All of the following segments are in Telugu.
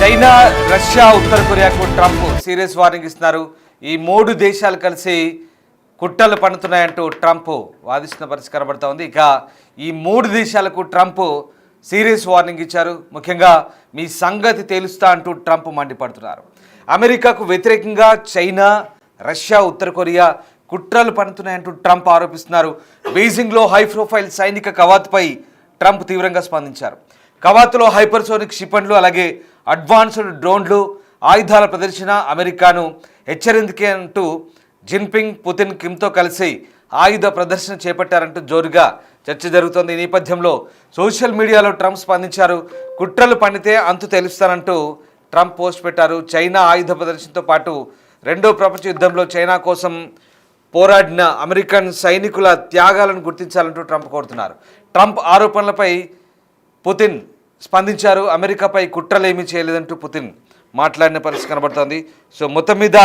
చైనా, రష్యా, ఉత్తర కొరియాకు ట్రంప్ సీరియస్ వార్నింగ్ ఇస్తున్నారు. ఈ మూడు దేశాలు కలిసి కుట్రలు పన్నుతున్నాయంటూ ట్రంప్ వాదిస్తున్న పరిస్థితి కనబడతా ఉంది. ఇక ఈ మూడు దేశాలకు ట్రంప్ సీరియస్ వార్నింగ్ ఇచ్చారు. ముఖ్యంగా మీ సంగతి తేలుస్తా అంటూ ట్రంప్ మండిపడుతున్నారు. అమెరికాకు వ్యతిరేకంగా చైనా, రష్యా, ఉత్తర కొరియా కుట్రలు పన్నుతున్నాయంటూ ట్రంప్ ఆరోపిస్తున్నారు. బీజింగ్లో హై ప్రొఫైల్ సైనిక కవాతుపై ట్రంప్ తీవ్రంగా స్పందించారు. కవాతులో హైపర్సోనిక్ క్షిపణులు, అలాగే అడ్వాన్స్డ్ డ్రోన్లు, ఆయుధాల ప్రదర్శన అమెరికాను హెచ్చరిందికే అంటూ జిన్పింగ్, పుతిన్, కిమ్తో కలిసి ఆయుధ ప్రదర్శన చేపట్టారంటూ జోరుగా చర్చ జరుగుతోంది. ఈ నేపథ్యంలో సోషల్ మీడియాలో ట్రంప్ స్పందించారు. కుట్రలు పన్నితే అంతు తెలుస్తానంటూ ట్రంప్ పోస్ట్ పెట్టారు. చైనా ఆయుధ ప్రదర్శనతో పాటు రెండో ప్రపంచ యుద్ధంలో చైనా కోసం పోరాడిన అమెరికన్ సైనికుల త్యాగాలను గుర్తించాలంటూ ట్రంప్ కోరుతున్నారు. ట్రంప్ ఆరోపణలపై పుతిన్ స్పందించారు. అమెరికాపై కుట్రలు ఏమీ చేయలేదంటూ పుతిన్ మాట్లాడిన పరిస్థితి కనబడుతోంది. సో మొత్తం మీద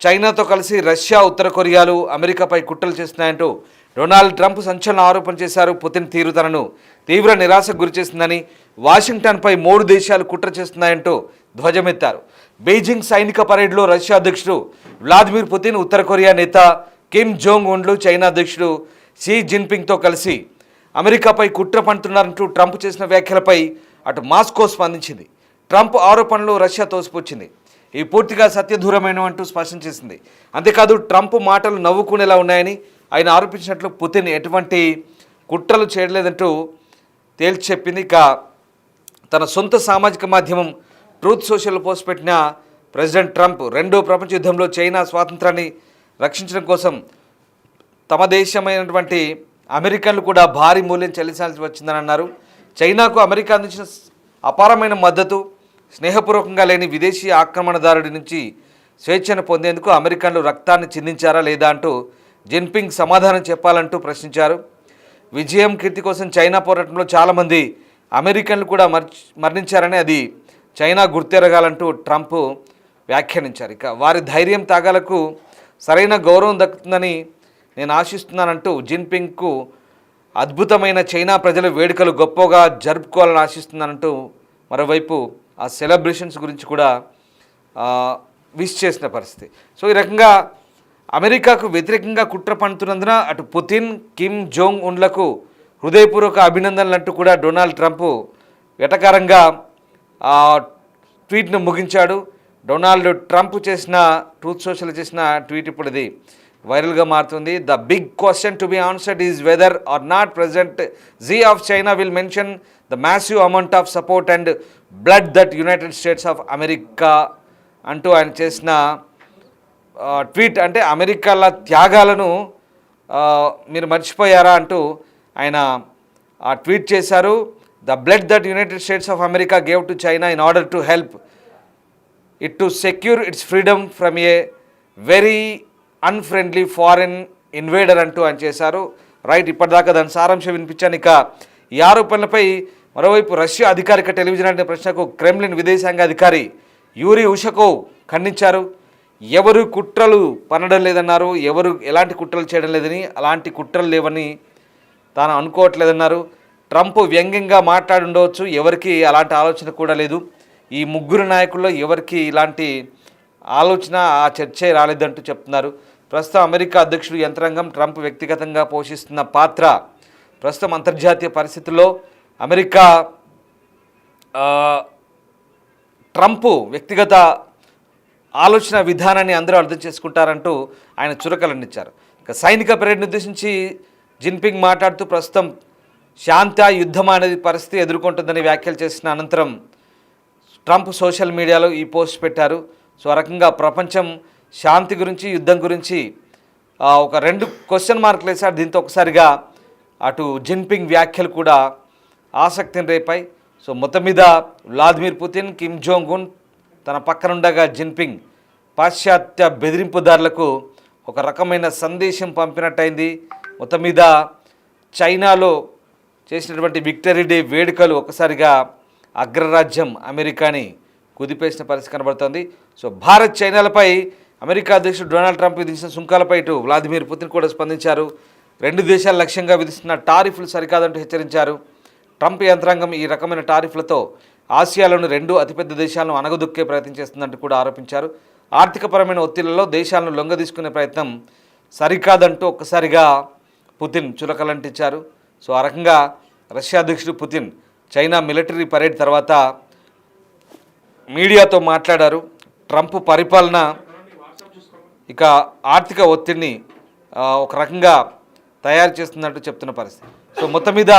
చైనాతో కలిసి రష్యా, ఉత్తర కొరియాలు అమెరికాపై కుట్రలు చేస్తున్నాయంటూ డొనాల్డ్ ట్రంప్ సంచలన ఆరోపణ చేశారు. పుతిన్ తీరు తనను తీవ్ర నిరాశకు గురిచేసిందని, వాషింగ్టన్పై మూడు దేశాలు కుట్ర చేస్తున్నాయంటూ ధ్వజమెత్తారు. బీజింగ్ సైనిక పరేడ్లో రష్యా అధ్యక్షుడు వ్లాదిమిర్ పుతిన్, ఉత్తర కొరియా నేత కిమ్ జోంగ్ ఉన్లు, చైనా అధ్యక్షుడు షీ జిన్పింగ్తో కలిసి అమెరికాపై కుట్ర పన్నుతున్నారంటూ ట్రంప్ చేసిన వ్యాఖ్యలపై అటు మాస్కో స్పందించింది. ట్రంప్ ఆరోపణలు రష్యా తోసిపుచ్చింది. ఇవి పూర్తిగా సత్యదూరమైనవంటూ స్పష్టం చేసింది. అంతేకాదు ట్రంప్ మాటలు నవ్వుకునేలా ఉన్నాయని ఆయన ఆరోపించినట్లు పుతిన్ ఎటువంటి కుట్రలు చేయలేదంటూ తేల్చి చెప్పింది. ఇక తన సొంత సామాజిక మాధ్యమం ట్రూత్ సోషల్ పోస్ట్ పెట్టిన ప్రెసిడెంట్ ట్రంప్ రెండో ప్రపంచ యుద్ధంలో చైనా స్వాతంత్రాన్ని రక్షించడం కోసం తమ దేశమైనటువంటి అమెరికన్లు కూడా భారీ మూల్యం చెల్లించాల్సి వచ్చిందని అన్నారు. చైనాకు అమెరికా అందించిన అపారమైన మద్దతు, స్నేహపూర్వకంగా లేని విదేశీ ఆక్రమణదారుడి నుంచి స్వేచ్ఛను పొందేందుకు అమెరికన్లు రక్తాన్ని చిందించారా లేదా అంటూ జిన్పింగ్ సమాధానం చెప్పాలంటూ ప్రశ్నించారు. విజయం, కీర్తి కోసం చైనా పోరాటంలో చాలామంది అమెరికన్లు కూడా మరణించారని, అది చైనా గుర్తెరగాలంటూ ట్రంప్ వ్యాఖ్యానించారు. ఇక వారి ధైర్యం, త్యాగాలకు సరైన గౌరవం దక్కుతుందని నేను ఆశిస్తున్నానంటూ జిన్పింగ్కు అద్భుతమైన చైనా ప్రజల వేడుకలు గొప్పగా జరుపుకోవాలని ఆశిస్తున్నానంటూ మరోవైపు ఆ సెలబ్రేషన్స్ గురించి కూడా విష్ చేసిన పరిస్థితి. సో ఈ రకంగా అమెరికాకు వ్యతిరేకంగా కుట్ర పన్నుతున్నందున అటు పుతిన్, కిమ్ జోంగ్ ఉన్లకు హృదయపూర్వక అభినందనలు అంటూ కూడా డొనాల్డ్ ట్రంప్ వెటకారంగా ట్వీట్ను ముగించాడు. డొనాల్డ్ ట్రంప్ చేసిన ట్రూత్ సోషల్ చేసిన ట్వీట్ ఇప్పుడు ఇది వైరల్గా మారుతుంది. The big question to be answered is whether or not president Xi of China will mention the massive amount of support and blood that United States of America అంటూ ఆయన చేసిన ట్వీట్. అంటే అమెరికాల త్యాగాలను మీరు మర్చిపోయారా అంటూ ఆయన ట్వీట్ చేశారు. The blood that United States of America gave to China in order to help it to secure it's freedom from a very unfriendly foreign invader అంటూ ఆయన చేశారు. రైట్, ఇప్పటిదాకా దాని సారాంశం వినిపించాను. ఇక ఈ ఆరోపణలపై మరోవైపు రష్యా అధికారిక టెలివిజన్ అనే ప్రశ్నకు క్రెమ్లిన్ విదేశాంగ అధికారి యూరీ ఉషకోవ్ ఖండించారు. ఎవరు కుట్రలు పనడం లేదన్నారు. ఎవరు ఎలాంటి కుట్రలు చేయడం లేదని, అలాంటి కుట్రలు లేవని తాను అనుకోవట్లేదన్నారు. ట్రంప్ వ్యంగ్యంగా మాట్లాడి ఉండవచ్చు, ఎవరికి అలాంటి ఆలోచన కూడా లేదు. ఈ ముగ్గురు నాయకుల్లో ఎవరికి ఇలాంటి ఆలోచన, ఆ చర్చే రాలేదంటూ చెప్తున్నారు. ప్రస్తుతం అమెరికా అధ్యక్షుడు యంత్రాంగం ట్రంప్ వ్యక్తిగతంగా పోషిస్తున్న పాత్ర ప్రస్తుతం అంతర్జాతీయ పరిస్థితుల్లో అమెరికా ట్రంప్ వ్యక్తిగత ఆలోచన విధానాన్ని అందరూ అర్థం చేసుకుంటారంటూ ఆయన చురకలందించారు. ఇక సైనిక పరేడ్ను ఉద్దేశించి జిన్పింగ్ మాట్లాడుతూ ప్రస్తుతం శాంత యుద్ధం అనేది పరిస్థితి ఎదుర్కొంటుందని వ్యాఖ్యలు చేసిన అనంతరం ట్రంప్ సోషల్ మీడియాలో ఈ పోస్ట్ పెట్టారు. సో ఆ రకంగా ప్రపంచం శాంతి గురించి, యుద్ధం గురించి ఒక రెండు క్వశ్చన్ మార్కులు వేశారు. దీంతో ఒకసారిగా అటు జిన్పింగ్ వ్యాఖ్యలు కూడా ఆసక్తిని రేపాయి. సో మొత్తం మీద Vladimir Putin, Kim Jong Un తన పక్కనుండగా జిన్పింగ్ పాశ్చాత్య బెదిరింపుదారులకు ఒక రకమైన సందేశం పంపినట్టయింది. మొత్తం మీద చైనాలో చేసినటువంటి విక్టరీ డే వేడుకలు ఒకసారిగా అగ్రరాజ్యం అమెరికాని కుదిపేసిన పరిస్థితి కనబడుతోంది. సో భారత్, చైనాలపై అమెరికా అధ్యక్షుడు డొనాల్డ్ ట్రంప్ విధించిన సుంకాలపై ఇటు వ్లాదిమిర్ పుతిన్ కూడా స్పందించారు. రెండు దేశాల లక్ష్యంగా విధిస్తున్న టారిఫ్లు సరికాదంటూ హెచ్చరించారు. ట్రంప్ యంత్రాంగం ఈ రకమైన టారిఫ్లతో ఆసియాలోని 2 అతిపెద్ద దేశాలను అణగదొక్కే ప్రయత్నం చేస్తుందంటూ కూడా ఆరోపించారు. ఆర్థికపరమైన ఒత్తిళ్లలో దేశాలను లొంగదీసుకునే ప్రయత్నం సరికాదంటూ ఒక్కసారిగా పుతిన్ చురకలంటించారు. సో ఆ రకంగా రష్యా అధ్యక్షుడు పుతిన్ చైనా మిలిటరీ పరేడ్ తర్వాత మీడియాతో మాట్లాడారు. ట్రంప్ పరిపాలన ఇక ఆర్థిక ఒత్తిడిని ఒక రకంగా తయారు చేస్తున్నట్టు చెప్తున్న పరిస్థితి. సో మొత్తం మీద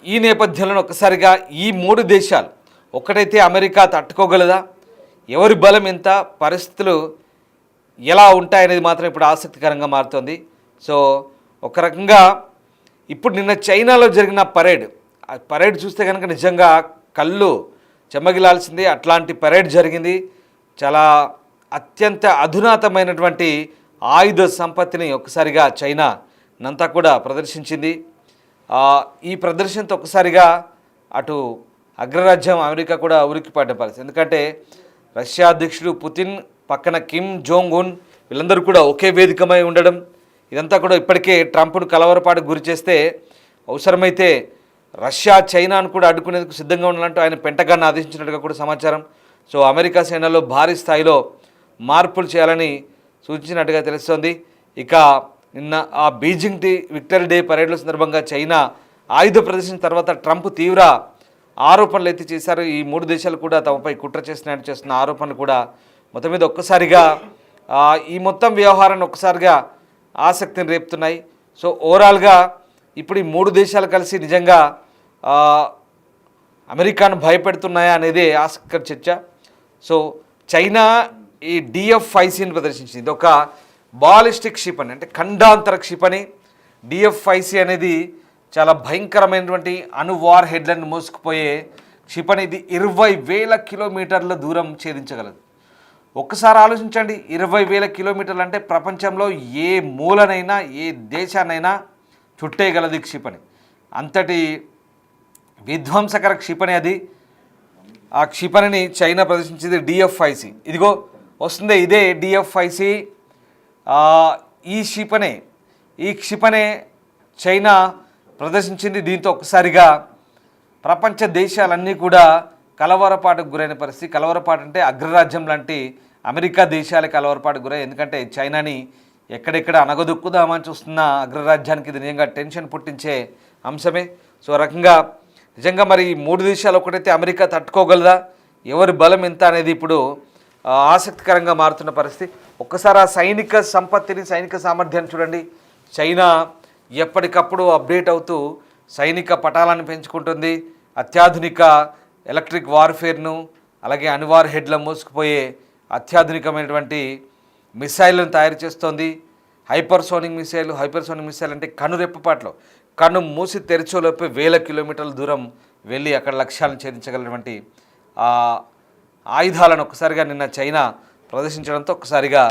ఈ నేపథ్యంలో ఒక్కసారిగా ఈ 3 దేశాలు ఒక్కటైతే అమెరికా తట్టుకోగలదా, ఎవరి బలం ఎంత, పరిస్థితులు ఎలా ఉంటాయనేది మాత్రం ఇప్పుడు ఆసక్తికరంగా మారుతోంది. సో ఒక రకంగా ఇప్పుడు నిన్న చైనాలో జరిగిన ఆ పరేడ్ చూస్తే కనుక నిజంగా కళ్ళు చెమ్మగిలాల్సిందే. అట్లాంటి పరేడ్ జరిగింది. చాలా అత్యంత అధునాతమైనటువంటి ఆయుధ సంపత్తిని ఒక్కసారిగా చైనా నంతా కూడా ప్రదర్శించింది. ఈ ప్రదర్శనతో ఒక్కసారిగా అటు అగ్రరాజ్యం అమెరికా కూడా ఉరికిపడ్డ పరిస్థితి. ఎందుకంటే రష్యా అధ్యక్షుడు పుతిన్ పక్కన కిమ్ జోంగ్ ఉన్ వీళ్ళందరూ కూడా ఒకే వేదికమై ఉండడం, ఇదంతా కూడా ఇప్పటికే ట్రంప్ను కలవరపాటుకు గురి చేస్తే అవసరమైతే రష్యా చైనాను కూడా అడ్డుకునేందుకు సిద్ధంగా ఉండాలంటూ ఆయన పెంటగాన్ని ఆదేశించినట్టుగా కూడా సమాచారం. సో అమెరికా సేనలో భారీ స్థాయిలో మార్పులు చేయాలని సూచించినట్టుగా తెలుస్తోంది. ఇక నిన్న ఆ బీజింగ్ విక్టరీ డే పరేడ్ల సందర్భంగా చైనా ఆయుధ ప్రదర్శన తర్వాత ట్రంప్ తీవ్ర ఆరోపణలు ఎత్తి చేశారు. ఈ 3 దేశాలు కూడా తమపై కుట్ర చేసినట్టు చేస్తున్న ఆరోపణలు కూడా మొత్తం మీద ఒక్కసారిగా ఈ మొత్తం వ్యవహారాన్ని ఒక్కసారిగా ఆసక్తిని రేపుతున్నాయి. సో ఓవరాల్గా ఇప్పుడు ఈ 3 దేశాలు కలిసి నిజంగా అమెరికాను భయపెడుతున్నాయా అనేది ఆసక్తికర చర్చ. సో చైనా ఈ DF-5Cని ప్రదర్శించింది. ఇది ఒక బాలిస్టిక్ క్షిపణి, అంటే ఖండాంతర క్షిపణి. DF-5C అనేది చాలా భయంకరమైనటువంటి వార్ హెడ్లను మోసుకుపోయే క్షిపణి. ఇది 20,000 కిలోమీటర్ల దూరం ఛేదించగలదు. ఒక్కసారి ఆలోచించండి, 20,000 కిలోమీటర్లు అంటే ప్రపంచంలో ఏ మూలనైనా ఏ దేశాన్నైనా చుట్టేయగలదు ఈ క్షిపణి. అంతటి విధ్వంసకర క్షిపణి అది. ఆ క్షిపణిని చైనా ప్రదర్శించింది DF-5C. ఇదిగో వస్తుంది, ఇదే DF-5C. ఈ క్షిపణి చైనా ప్రదర్శించింది. దీంతో ఒక్కసారిగా ప్రపంచ దేశాలన్నీ కూడా కలవరపాటుకు గురైన పరిస్థితి. కలవరపాటు అంటే అగ్రరాజ్యం లాంటి అమెరికా దేశాలే కలవరపాటుకు గురై. ఎందుకంటే చైనాని ఎక్కడెక్కడ అనగదొక్కుదామని చూస్తున్న అగ్రరాజ్యానికి ఇది నిజంగా టెన్షన్ పుట్టించే అంశమే. సో రకంగా నిజంగా మరి 3 దేశాలు ఒకటైతే అమెరికా తట్టుకోగలదా, ఎవరి బలం ఎంత అనేది ఇప్పుడు ఆసక్తికరంగా మారుతున్న పరిస్థితి. ఒక్కసారి ఆ సైనిక సంపత్తిని, సైనిక సామర్థ్యాన్ని చూడండి. చైనా ఎప్పటికప్పుడు అప్డేట్ అవుతూ సైనిక పటాలను పెంచుకుంటుంది. అత్యాధునిక ఎలక్ట్రిక్ వార్ఫేర్ను, అలాగే అణువార్ హెడ్ల మోసుకుపోయే అత్యాధునికమైనటువంటి మిసైళ్ళను తయారు చేస్తోంది. హైపర్సోనిక్ మిసైల్ అంటే కనురెప్పపాట్లో, కన్ను మూసి తెరిచేలోపే 1000 కిలోమీటర్ల దూరం వెళ్ళి అక్కడ లక్ష్యాలను ఛేదించగలిగినటువంటి ఆయుధాలను ఒక్కసారిగా నిన్న చైనా ప్రదర్శించడంతో ఒక్కసారిగా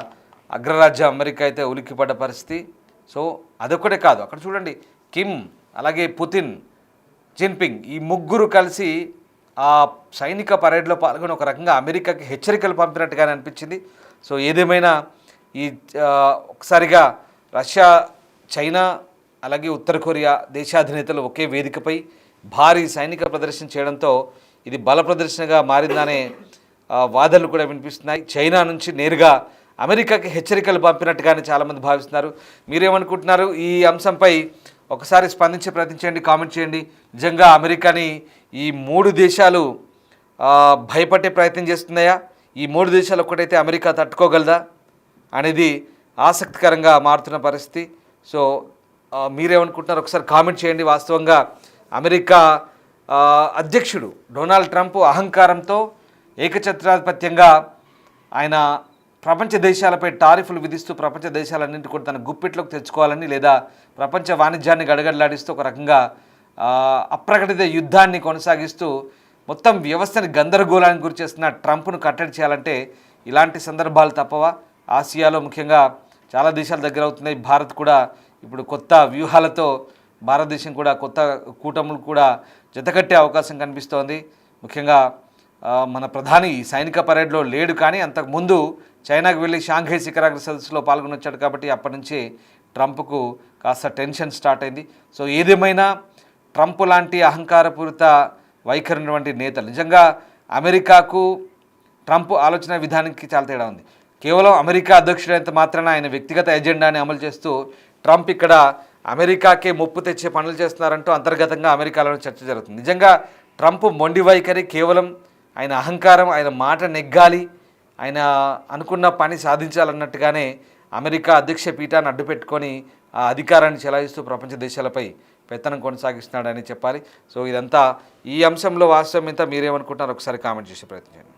అగ్రరాజ్యం అమెరికా అయితే ఉలిక్కిపడ్డ పరిస్థితి. సో అదొక్కటే కాదు, అక్కడ చూడండి కిమ్, అలాగే పుతిన్, జిన్పింగ్ ఈ ముగ్గురు కలిసి ఆ సైనిక పరేడ్లో పాల్గొని ఒక రకంగా అమెరికాకి హెచ్చరికలు పంపినట్టుగానే అనిపించింది. సో ఏదేమైనా ఈ ఒకసారిగా రష్యా, చైనా, అలాగే ఉత్తర కొరియా దేశాధినేతలు ఒకే వేదికపై భారీ సైనిక ప్రదర్శన చేయడంతో ఇది బల ప్రదర్శనగా మారిందనే వాదనలు కూడా వినిపిస్తున్నాయి. చైనా నుంచి నేరుగా అమెరికాకి హెచ్చరికలు పంపినట్టుగానే చాలామంది భావిస్తున్నారు. మీరేమనుకుంటున్నారు? ఈ అంశంపై ఒకసారి స్పందించే ప్రయత్నించండి, కామెంట్ చేయండి. నిజంగా అమెరికాని ఈ 3 దేశాలు భయపడే ప్రయత్నం చేస్తున్నాయా? ఈ 3 దేశాలు ఒక్కటైతే అమెరికా తట్టుకోగలదా అనేది ఆసక్తికరంగా మారుతున్న పరిస్థితి. సో మీరేమనుకుంటున్నారు? ఒకసారి కామెంట్ చేయండి. వాస్తవంగా అమెరికా అధ్యక్షుడు డొనాల్డ్ ట్రంప్ అహంకారంతో ఏకఛత్రాధిపత్యంగా ఆయన ప్రపంచ దేశాలపై టారిఫ్లు విధిస్తూ ప్రపంచ దేశాలన్నింటి కూడా తన గుప్పిట్లోకి తెచ్చుకోవాలని, లేదా ప్రపంచ వాణిజ్యాన్ని గడగడలాడిస్తూ ఒక రకంగా అప్రకటిత యుద్ధాన్ని కొనసాగిస్తూ మొత్తం వ్యవస్థని గందరగోళానికి గురి చేస్తున్న ట్రంప్ను కట్టడి చేయాలంటే ఇలాంటి సందర్భాలు తప్పవా? ఆసియాలో ముఖ్యంగా చాలా దేశాలు దగ్గర అవుతున్నాయి. భారత్ కూడా ఇప్పుడు కొత్త వ్యూహాలతో భారతదేశం కూడా కొత్త కూటములు కూడా జతకట్టే అవకాశం కనిపిస్తోంది. ముఖ్యంగా మన ప్రధాని సైనిక పరేడ్లో లేడు, కానీ అంతకుముందు చైనాకు వెళ్ళి షాంఘై శిఖరాగ్ర సదస్సులో పాల్గొనొచ్చాడు. కాబట్టి అప్పటి నుంచి ట్రంప్కు కాస్త టెన్షన్ స్టార్ట్ అయింది. సో ఏదేమైనా ట్రంప్ లాంటి అహంకారపూరిత వైఖరి ఉన్నటువంటి నేతలు. నిజంగా అమెరికాకు ట్రంప్ ఆలోచన విధానానికి చాలా తేడా ఉంది. కేవలం అమెరికా అధ్యక్షుడైనంత మాత్రాన ఆయన వ్యక్తిగత ఎజెండాని అమలు చేస్తూ ట్రంప్ ఇక్కడ అమెరికాకే ముప్పు తెచ్చే పనులు చేస్తున్నారంటూ అంతర్గతంగా అమెరికాలో చర్చ జరుగుతుంది. నిజంగా ట్రంప్ మొండి వైఖరి కేవలం ఆయన అహంకారం, ఆయన మాట నెగ్గాలి, ఆయన అనుకున్న పని సాధించాలన్నట్టుగానే అమెరికా అధ్యక్ష పీఠాన్ని అడ్డుపెట్టుకొని ఆ అధికారాన్ని చెలాయిస్తూ ప్రపంచ దేశాలపై పెత్తనం కొనసాగిస్తున్నాడని చెప్పాలి. సో ఇదంతా ఈ అంశంలో వాస్తవం ఇంత మీరేమనుకుంటున్నారు ఒకసారి కామెంట్ చేసే ప్రయత్నం చేయండి.